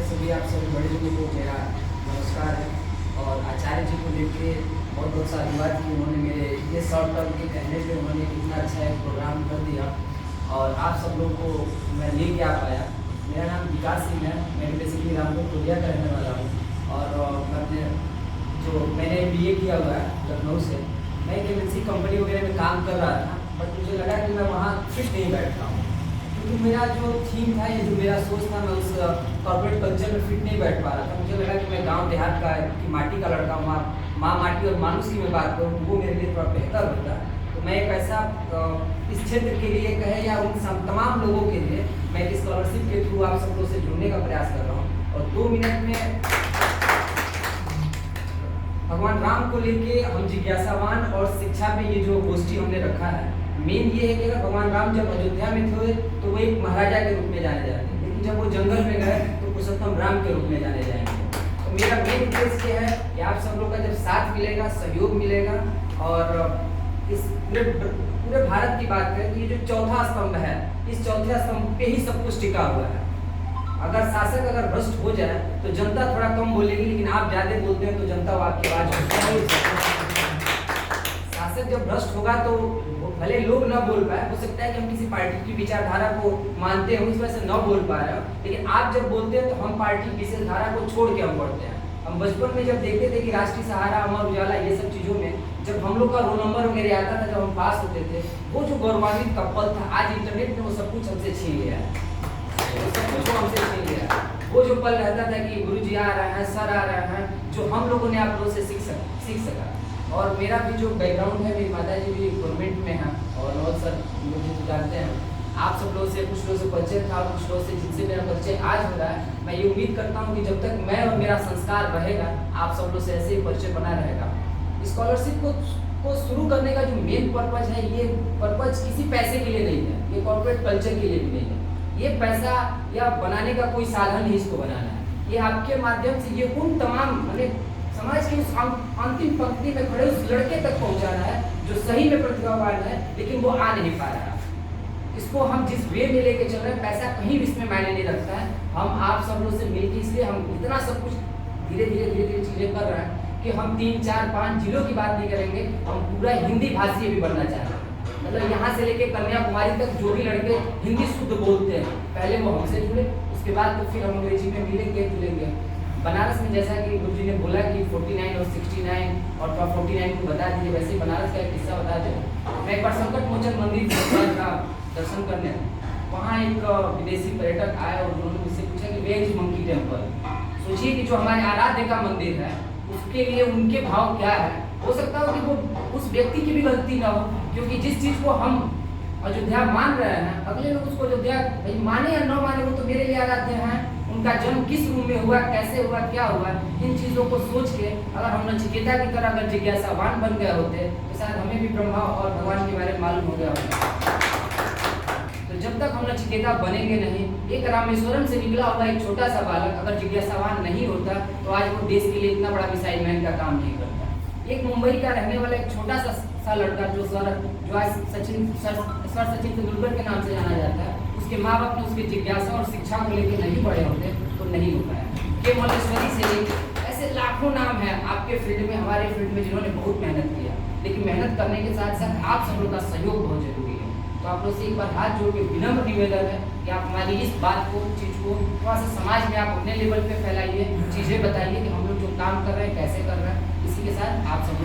सभी आप सभी बड़े लोगों को मेरा नमस्कार है। और आचार्य जी को देख के बहुत बहुत साधुवाद कि उन्होंने मेरे ये शॉर्ट टर्म के कहने पे उन्होंने इतना अच्छा एक प्रोग्राम कर दिया और आप सब लोगों को मैं लेके आ पाया। मेरा नाम विकास सिंह है, मैं बेसिकली रामपुर पुलिया का रहने वाला हूँ और मैंने BA किया हुआ है लखनऊ से। मैं एक MNC कंपनी वगैरह में काम कर रहा था, बट मुझे लगा कि मैं वहाँ फिट नहीं बैठता हूँ, क्योंकि मेरा जो थीम था, ये जो मेरा सोच था, मैं उस कॉर्पोरेट कल्चर में फिट नहीं बैठ पा रहा था। मुझे लगा कि मैं गांव देहात का की माटी का लड़का हूँ, माँ माटी और मानुष की मैं बात करूँ वो मेरे लिए थोड़ा बेहतर होता। तो मैं एक ऐसा इस क्षेत्र के लिए कहे या उन तमाम लोगों के लिए मैं एक स्कॉलरशिप के थ्रू आप सब लोग से जुड़ने का प्रयास कर रहा हूँ। और 2 मिनट में भगवान राम को लेके हम जिज्ञासावान और शिक्षा में ये जो गोष्ठी हमने रखा है, मेन ये है कि अगर भगवान राम जब अयोध्या में थे तो वो एक महाराजा के रूप में जाने जाते हैं, लेकिन जब वो जंगल में गए तो पुरुषोत्तम राम के रूप में जाने जाएंगे। तो मेरा मेन उद्देश्य ये है कि आप सब लोग का जब साथ मिलेगा, सहयोग मिलेगा और इस पूरे भारत की बात करें तो ये जो चौथा स्तंभ है, इस चौथे स्तंभ पे ही सब कुछ टिका हुआ है। अगर शासक अगर भ्रष्ट हो जाए तो जनता थोड़ा कम बोलेगी, लेकिन आप ज्यादा बोलते हैं तो जनता आपकी आवाज शासक जब भ्रष्ट होगा तो भले लोग न बोल पाए, हो सकता है कि हम किसी पार्टी की विचारधारा को मानते हैं, उस वजह से न बोल पा रहे हो, लेकिन आप जब बोलते हैं तो हम पार्टी विशेष धारा को छोड़ के हम बढ़ते हैं। हम बचपन में जब देखते थे कि राष्ट्रीय सहारा, अमर उजाला, ये सब चीजों में जब हम लोग का रोल नंबर वगैरह आता था, जब हम पास होते थे, वो जो गौरवान्वित का पल था, आज इंटरनेट ने वो सब कुछ हमसे छीन लिया है। वो जो पल रहता था कि गुरुजी आ रहे हैं, सर आ रहे हैं, जो हम लोगों ने आप लोगों से सीख सका। और मेरा भी जो बैकग्राउंड है, मेरी माता जी भी गवर्नमेंट में हैं और नौल सर मुझे तो जानते हैं। आप सब लोगों से कुछ लोगों से परिचय था, कुछ लोगों से जिनसे मेरा परिचय आज हो रहा है। मैं ये उम्मीद करता हूँ कि जब तक मैं और मेरा संस्कार रहेगा, आप सब लोग से ऐसे ही परिचय बना रहेगा। स्कॉलरशिप को शुरू करने का जो मेन पर्पज है, ये पर्पज किसी पैसे के लिए नहीं है, ये कॉर्पोरेट कल्चर के लिए भी नहीं है। ये पैसा या बनाने का कोई साधन नहीं इसको बनाना है। ये आपके माध्यम से ये उन तमाम समाज की उस अंतिम पंक्ति में खड़े उस लड़के तक पहुंचाना है जो सही में प्रतिभावान है, लेकिन वो आ नहीं पा रहा। इसको हम जिस वे में लेके चल रहे हैं, पैसा कहीं भी इसमें मायने नहीं रखता है। हम आप सब लोग से मिलकर, इसलिए हम इतना सब कुछ धीरे धीरे चीजें कर रहे हैं कि हम 3, 4, 5 जिलों की बात नहीं करेंगे, हम पूरा हिंदी भाषी भी बनना चाह रहे हैं। मतलब यहाँ से लेके कन्याकुमारी तक जो भी लड़के हिंदी शुद्ध बोलते हैं, पहले वो हमसे जुड़े, उसके बाद तो फिर हम अंग्रेजी में मिलेंगे। बनारस में जैसा कि गुरु जी ने बोला कि 49 और 69 और 49 को बता दीजिए, वैसे बनारस का एक किस्सा बता दें। मैं एक बार संकट मोचन मंदिर का दर्शन करने, वहाँ एक विदेशी पर्यटक आए और उन्होंने मुझसे पूछा कि वेयर इज मंकी टेम्पल। सोचिए कि जो हमारे आराध्य का मंदिर है, उसके लिए उनके भाव क्या है। हो सकता हो कि वो उस व्यक्ति की भी गलती ना हो, क्योंकि जिस चीज को हम अयोध्या मान रहे हैं, अगले लोग उसको अयोध्या माने या न माने, वो तो मेरे लिए आराध्य हैं। उनका जन्म किस रूम में हुआ, कैसे हुआ, क्या हुआ, इन चीजों को सोच के अगर हम नचिकेता की तरह अगर जिज्ञासावान बन गए होते तो शायद हमें भी ब्रह्मा और भगवान के बारे में मालूम हो गया होता। तो जब तक हम नचिकेता बनेंगे नहीं, एक रामेश्वरम से निकला हुआ एक छोटा सा बालक अगर जिज्ञासावान नहीं होता तो आज वो देश के लिए इतना बड़ा मिसाइल मैन का काम नहीं करता। एक मुंबई का रहने वाला एक छोटा सा लड़का जो आज सर सचिन तेंदुलकर के नाम से जाना जाता है, उसके माँ बाप ने उसकी जिज्ञासा और शिक्षा को लेकर नहीं पढ़े होते तो नहीं हो पाया। के मल्लेश्वरी से ऐसे लाखों नाम है आपके फील्ड में, हमारे फील्ड में, जिन्होंने बहुत मेहनत किया, लेकिन मेहनत करने के साथ साथ आप सब लोग का सहयोग बहुत जरूरी है। तो आप लोग से एक बार हाथ जोड़ के विनम्र निवेदन है कि आप हमारी इस बात को, चीज को थोड़ा सा समाज में आप अपने लेवल पे फैलाइए, चीजें बताइए कि हम लोग जो काम कर रहे हैं कैसे कर रहे हैं। इसी के साथ आप सब